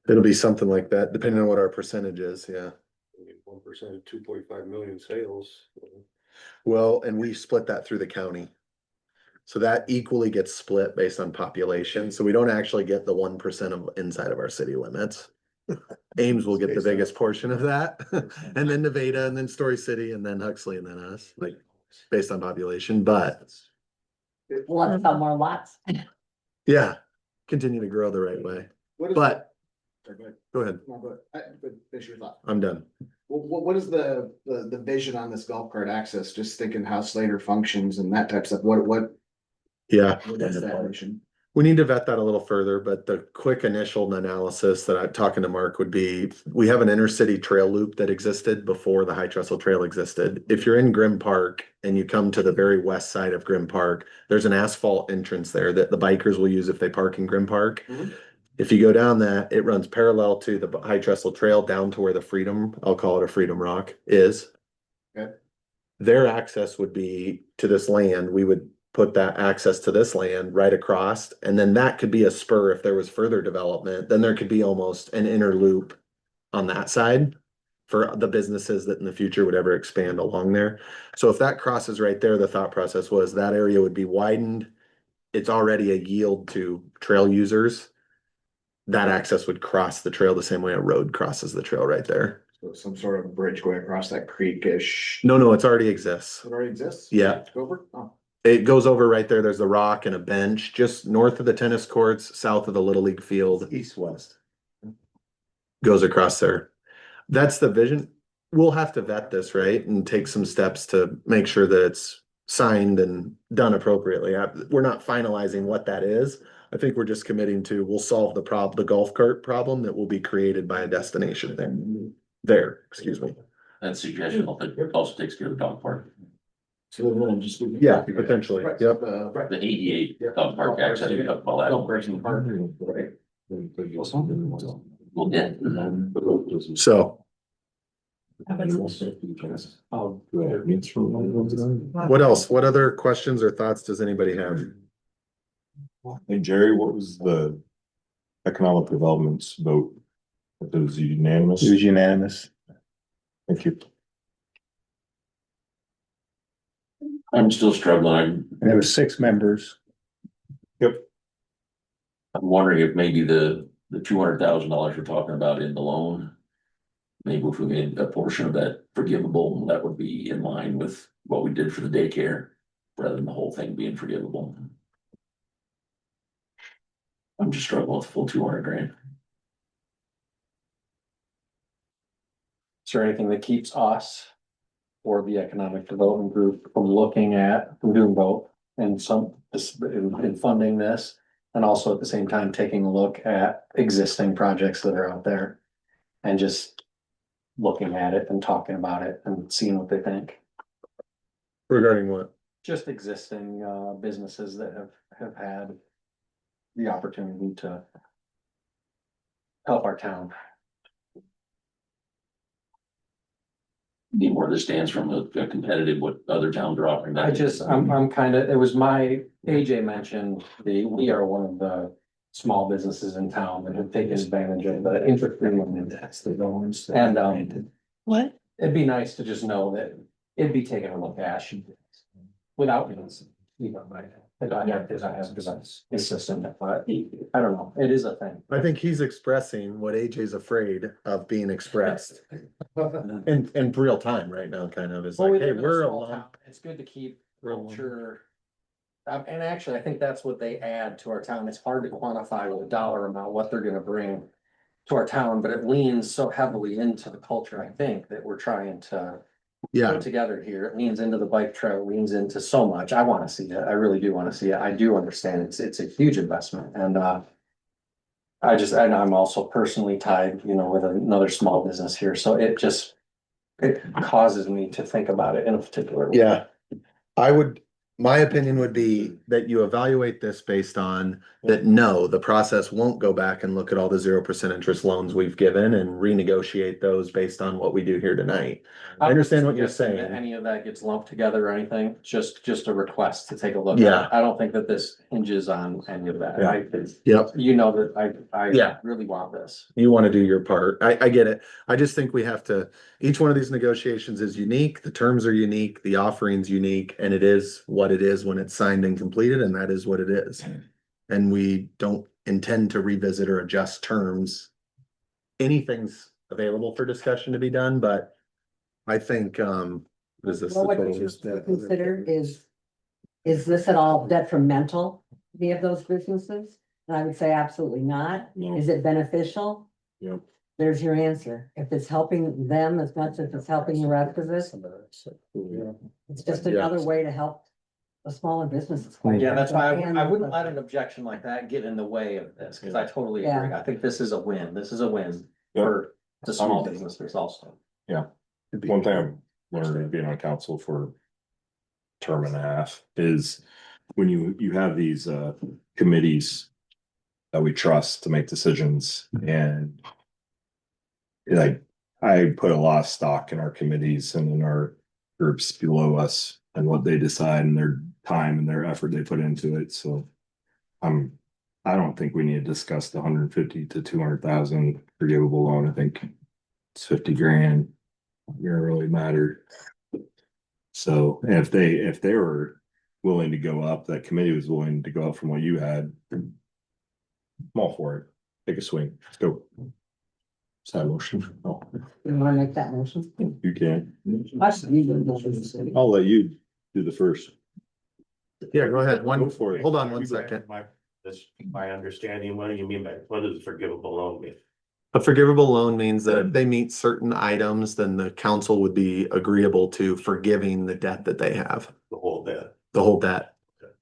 It'll be something like that, depending on what our percentage is, yeah. I mean, 1% of 2.5 million sales. Well, and we split that through the county. So that equally gets split based on population, so we don't actually get the 1% of inside of our city limits. Ames will get the biggest portion of that, and then Nevada, and then Story City, and then Huxley, and then us, like, based on population, but Let's sell more lots. yeah, continue to grow the right way, What is- but Sorry, go ahead. go ahead, No, but finish your thought. I'm done. What is the vision on this golf cart access? Just thinking how Slater functions and that type of stuff. What Yeah, is that vision? we need to vet that a little further, but the quick initial analysis that I'm talking to Mark would be, we have an intercity trail loop that existed before the High Trestle Trail existed. If you're in Grimm Park and you come to the very west side of Grimm Park, there's an asphalt entrance there that the bikers will use if they park in Grimm Park. Mhm. If you go down that, it runs parallel to the High Trestle Trail down to where the Freedom, I'll call it a Freedom Rock, is. Okay. Their access would be to this land. We would put that access to this land right across, and then that could be a spur if there was further development. Then there could be almost an inner loop on that side for the businesses that in the future would ever expand along there. So if that crosses right there, the thought process was that area would be widened. It's already a yield to trail users. That access would cross the trail the same way a road crosses the trail right there. So some sort of bridge going across that creekish. No, it's already exists. It already exists? Yeah. Go over? Oh. It goes over right there. There's a rock and a bench just north of the tennis courts, south of the Little League field. East-west. Goes across there. That's the vision. We'll have to vet this, right? And take some steps to make sure that it's signed and done appropriately. We're not finalizing what that is. I think we're just committing to, we'll solve the golf cart problem that will be created by a destination there, excuse me. That suggestion also takes care of the dog park. So we're gonna just. Yeah, potentially. Right, Yep. right. The ADA dog park access, we talked about Don't that. break some park, right? Well, yeah. So Oh, what else? What other questions or thoughts does anybody have? Hey Jerry, what was the economic development's vote? It was unanimous? It was unanimous. Thank you. I'm still struggling. And there was 6 members. Yep. I'm wondering if maybe the $200,000 we're talking about in the loan. Maybe if we made a portion of that forgivable, that would be in line with what we did for the daycare, rather than the whole thing being forgivable. I'm just struggling with the full 200 grand. Is there anything that keeps us or the economic development group from doing both and in funding this? And also at the same time, taking a look at existing projects that are out there and just looking at it and talking about it and seeing what they think. Regarding what? Just existing businesses that have had the opportunity to help our town. Need more of this stands from a competitive, what other towns are offering. I'm kind of, AJ mentioned we are one of the small businesses in town that have taken advantage of the interest rate limit. And What? it'd be nice to just know that it'd be taken a look at without, because I have consistent, but I don't know, it is a thing. I think he's expressing what AJ's afraid of being expressed. In real time right now, kind of, is Well, like, we hey, live in a we're small alone. town. It's good to keep culture. And actually, I think that's what they add to our town. It's hard to quantify with a dollar amount what they're gonna bring to our town, but it leans so heavily into the culture, I think, that we're trying to Yeah, put together here. It leans into the bike trail, it leans into so much. I wanna see it. I really do wanna see it. I do understand it's a huge investment and and I'm also personally tied, you know, with another small business here, so it causes me to think about it in a particular way. Yeah, I would, my opinion would be that you evaluate this based on that, no, the process won't go back and look at all the 0% interest loans we've given and renegotiate those based on what we do here tonight. I understand what you're suggesting that saying. any of that gets lumped together or anything, just a request to take a look. Yeah. I don't think that this hinges on any of that. Yeah. Yep. You know that I Yeah. really want this. You want to do your part. I get it. I just think we have to, each one of these negotiations is unique. The terms are unique, the offering's unique, and it is what it is when it's signed and completed, and that is what it is. And we don't intend to revisit or adjust terms. Anything's available for discussion to be done, but I think, what is this? Well, what The you total? should consider is this at all detrimental to any of those businesses? And I would say absolutely not. No. Is it beneficial? Yep. There's your answer. If it's helping them as much as it's helping the rest of us, it's just another way to help the smaller businesses. quite Yeah, that's why frankly. I wouldn't let an objection like that get in the way of this, because I totally agree. I think this is a win. This is a win for the small businesses also. One thing I've learned being on council for a term and a half is when you have these committees that we trust to make decisions, and like I put a lot of stock in our committees and in our groups below us and what they decide and their time and their effort they put into it. So I don't think we need to discuss the 150 to 200,000 forgivable loan. I think it's 50 grand. It really matter. So if they were willing to go up, that committee was willing to go up from what you had, I'm all for it. Take a swing. Let's go. Is that a motion? Oh, You wanna make that motion? you can. I should leave the motion. I'll let you do the first. Yeah, go ahead. Go for it. Hold on one second. My understanding, what do you mean by, what does forgivable loan mean? A forgivable loan means that if they meet certain items, then the council would be agreeable to forgiving the debt that they have, The whole debt. the whole debt.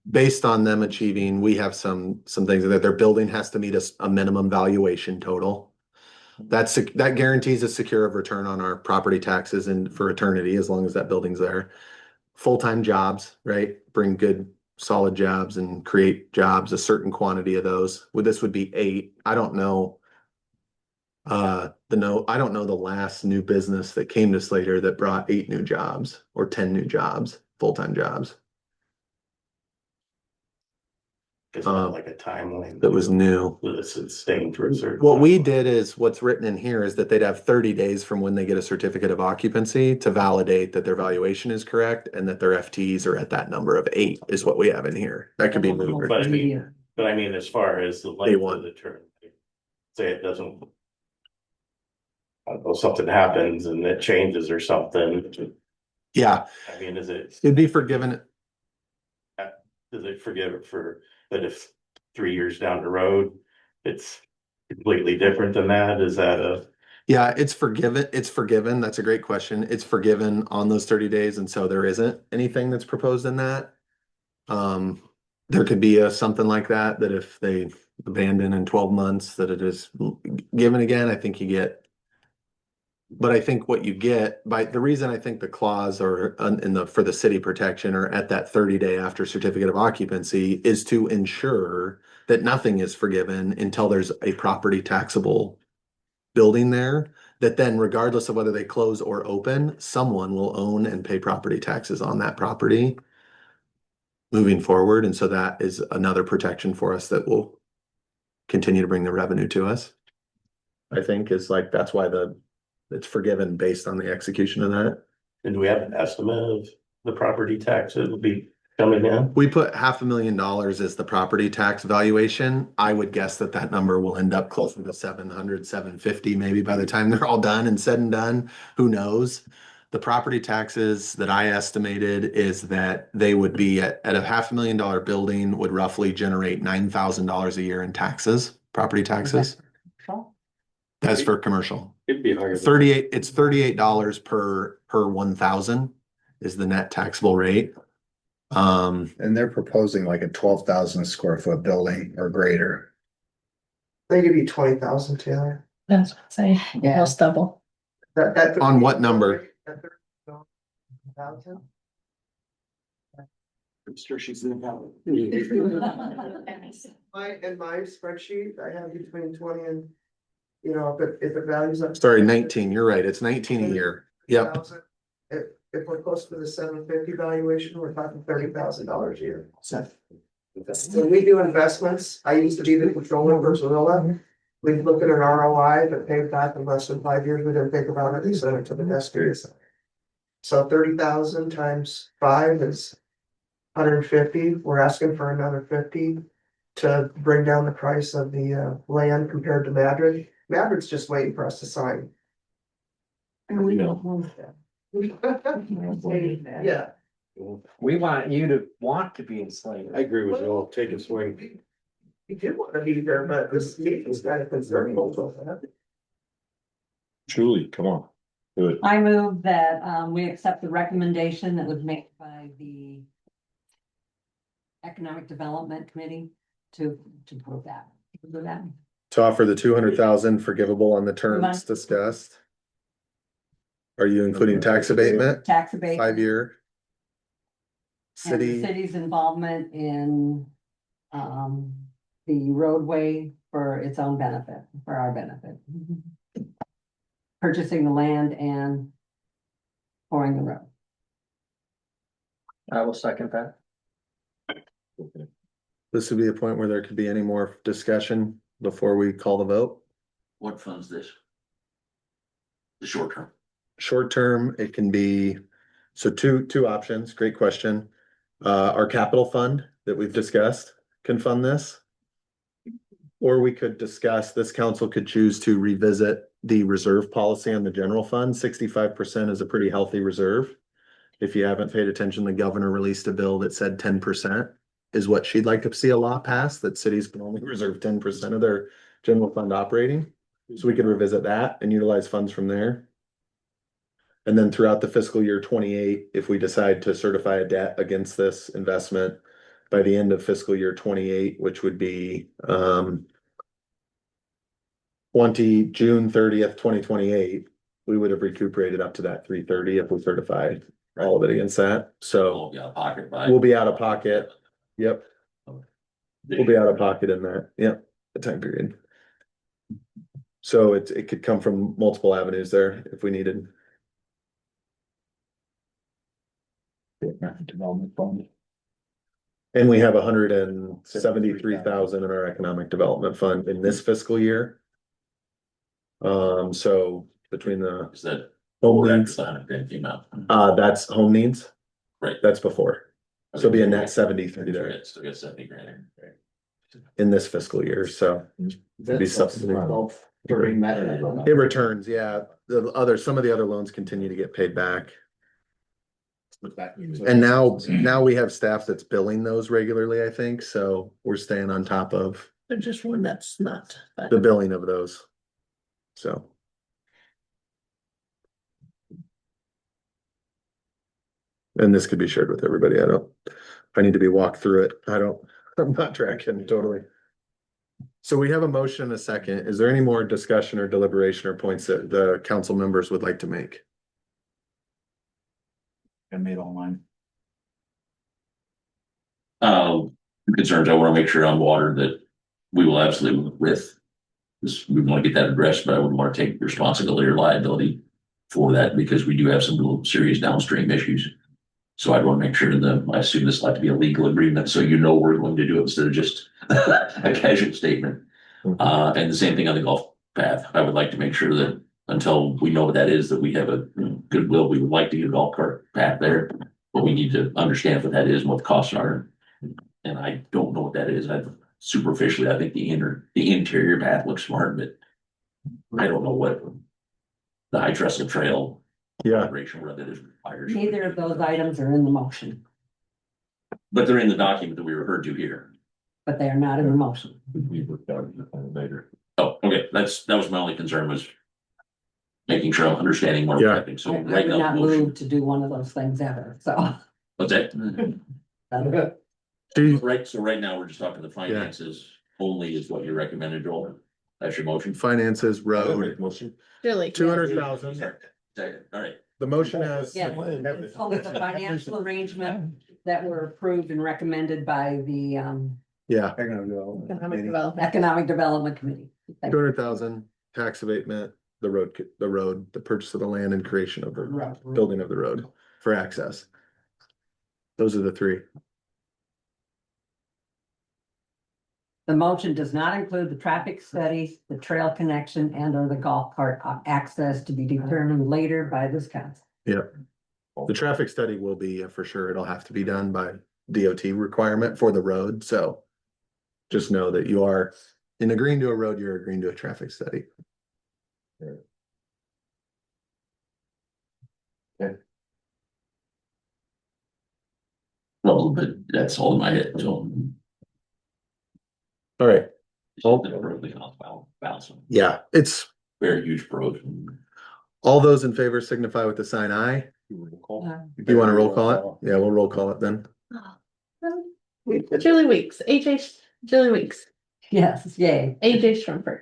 Based on them achieving, we have some things that their building has to meet a minimum valuation total. That guarantees a secure of return on our property taxes and for eternity, as long as that building's there. Full-time jobs, right? Bring good, solid jobs and create jobs, a certain quantity of those. This would be 8. I don't know. I don't know the last new business that came to Slater that brought 8 new jobs or 10 new jobs, full-time jobs. It's not like a timeline. That was new. It's staying for a certain. What we did is, what's written in here is that they'd have 30 days from when they get a certificate of occupancy to validate that their valuation is correct and that their FTEs are at that number of 8 is what we have in here. That could be moved. But I mean, as far as the length A1. of the term, say it doesn't. I don't know, something happens and it changes or something. Yeah, I mean, it'd be forgiven. does it forgive it for that if 3 years down the road, it's completely different than that? Is that a? Yeah, it's forgiven. It's forgiven. That's a great question. It's forgiven on those 30 days. And so there isn't anything that's proposed in that. There could be something like that if they abandon in 12 months, that it is given again. I think you get. But I think what you get by the reason I think the clause or for the city protection or at that 30-day after certificate of occupancy is to ensure that nothing is forgiven until there's a property taxable building there, that then regardless of whether they close or open, someone will own and pay property taxes on that property moving forward. And so that is another protection for us that will continue to bring the revenue to us. I think is like, that's why it's forgiven based on the execution of that. And do we have an estimate of the property tax that will be coming in? We put $500,000 as the property tax valuation. I would guess that number will end up closer to 700, 750, maybe by the time they're all done and said and done. Who knows? The property taxes that I estimated is that they would be at a $500,000 building would roughly generate $9,000 a year in taxes, property taxes. That's for commercial. It'd be higher. It's $38 per 1,000 is the net taxable rate. And they're proposing like a 12,000 square foot building or greater. They give you 20,000, Taylor. That's what I'm saying, Yeah. almost double. That. On what number? At 30,000. I'm sure she's in In my spreadsheet, I have between 20 and, you know, if it values up. Sorry, 19, you're right, it's 19 a year. Yep. 1,000, if we're close to the 750 valuation, we're talking $30,000 a year. When we do investments, I used to be the controller for Zorilla. We look at an ROI that paid back in less than 5 years, we didn't think about it, we sent it to the desk. So 30,000 times 5 is 150, we're asking for another 50 to bring down the price of the land compared to Madrid. Madrid's just waiting for us to sign. And we don't want that. Yeah. We want you to want to be enslaved. I agree with you all, take a swing. We did want to be there, but this meeting's kind of concerning also. Julie, come on, do it. I move that we accept the recommendation that was made by the Economic Development Committee to prove that. Do that. To offer the 200,000 forgivable on the terms discussed. Are you including tax abatement, Tax abatement. 5-year? And the City, city's involvement in the roadway for its own benefit, for our benefit. Purchasing the land and pouring the road. I will second that. this would be a point where there could be any more discussion before we call the vote. What funds this? The short term. Short term, it can be, so two options, great question. Our capital fund that we've discussed can fund this. Or we could discuss, this council could choose to revisit the reserve policy on the general fund. 65% is a pretty healthy reserve. If you haven't paid attention, the governor released a bill that said 10% is what she'd like to see a law pass, that cities can only reserve 10% of their general fund operating. So we could revisit that and utilize funds from there. And then throughout the fiscal year 28, if we decide to certify a debt against this investment by the end of fiscal year 28, which would be June 30th, 2028, we would have recuperated up to that 330 if we certified all of it against that. So We'll be out of pocket by. we'll be out of pocket. Yep, we'll be out of pocket in that. Yep, the time period. So it could come from multiple avenues there if we needed. Development fund. And we have 173,000 in our economic development fund in this fiscal year. So between the Is that? home needs, The 150 amount. that's home needs. Right. That's before. So it'll be a net 73 there Still got 70 grand. in this fiscal year, so. Be supplemental. During that. It returns, yeah. Some of the other loans continue to get paid back. And now we have staff that's billing those regularly, I think, so we're staying on top of There's just one that's not. the billing of those. So. And this could be shared with everybody. If I need to be walked through it, I'm not tracking totally. So we have a motion, a second. Is there any more discussion or deliberation or points that the council members would like to make? I made all mine. Concerns, I want to make sure on water that we will absolutely with. This, we want to get that addressed, but I wouldn't want to take responsibility or liability for that because we do have some real serious downstream issues. So I'd want to make sure that, I assume this will have to be a legal agreement, so you know we're going to do it instead of just a casual statement. And the same thing on the golf path. I would like to make sure that until we know what that is, that we have a goodwill. We would like to get a golf cart path there, but we need to understand what that is and what the costs are. And I don't know what that is. Superficially, I think the interior path looks smart, but I don't know what the high trestle trail. Yeah. Where that is required. Neither of those items are in the motion, But they're in the document that we referred to here. but they are not in the motion. We worked out later. Oh, okay, that was my only concern was making sure I'm understanding what we're Yeah. happening. So I right would now, not the motion, move to do one of those things ever, so. what's that? Do you- Right, so right now, we're just talking the finances only is what you recommended, Joel. That's your motion? finances, road, Motion. Julie. 200,000. Second, all right. The motion has. Yeah, it's called the financial arrangement that were approved and recommended by the Yeah, Economic development. Economic Development Committee. 200,000 tax abatement, the road, the purchase of the land and creation of the building of the road for access. Those are the three. The motion does not include the traffic studies, the trail connection, and or the golf cart access to be determined later by this council. Yep. The traffic study will be, for sure, it'll have to be done by DOT requirement for the road, so. Just know that you are, in agreeing to a road, you're agreeing to a traffic study. Well, but that's all in my head, so. All right, Balance. yeah, it's, Very huge pros. all those in favor signify with the sign aye. You want to roll call it? Yeah, we'll roll call it then. Julie Weeks, Julie Weeks, Yes, yay. AJ Strumper,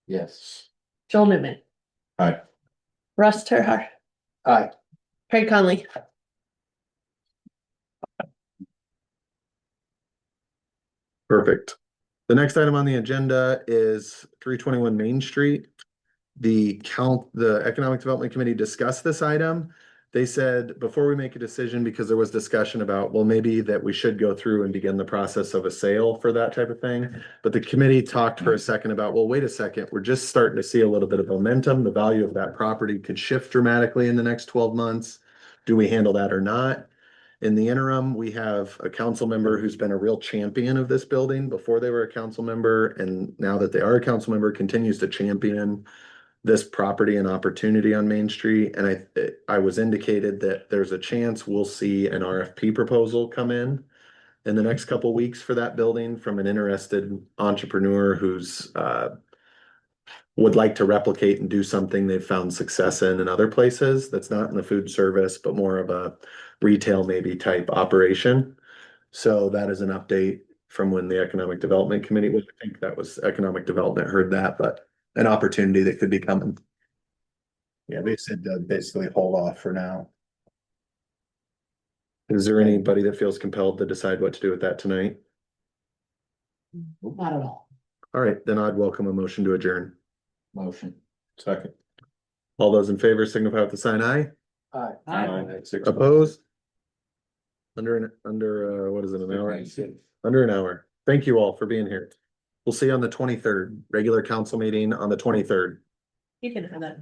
Yes. Joel Newman. Aye. Russ Terhar. Aye. Craig Conley. Perfect. The next item on the agenda is 321 Main Street. The Economic Development Committee discussed this item. They said before we make a decision, because there was discussion about, well, maybe that we should go through and begin the process of a sale for that type of thing. But the committee talked for a second about, well, wait a second, we're just starting to see a little bit of momentum. The value of that property could shift dramatically in the next 12 months. Do we handle that or not? In the interim, we have a council member who's been a real champion of this building before they were a council member. And now that they are a council member, continues to champion this property and opportunity on Main Street. And I was indicated that there's a chance we'll see an RFP proposal come in the next couple of weeks for that building from an interested entrepreneur who's would like to replicate and do something they've found success in other places that's not in the food service, but more of a retail maybe type operation. So that is an update from when the Economic Development Committee, I think that was Economic Development heard that, but an opportunity that could be coming. Yeah, they said basically hold off for now. Is there anybody that feels compelled to decide what to do with that tonight? Not at all. All right, then I'd welcome a motion to adjourn. Motion. Second. All those in favor signify with the sign aye. Aye. Opposed? Under, what is it, an hour? Under an hour. Thank you all for being here. We'll see you on the 23rd, regular council meeting on the 23rd. You can have that.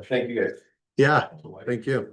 Thank you guys. Yeah, thank you.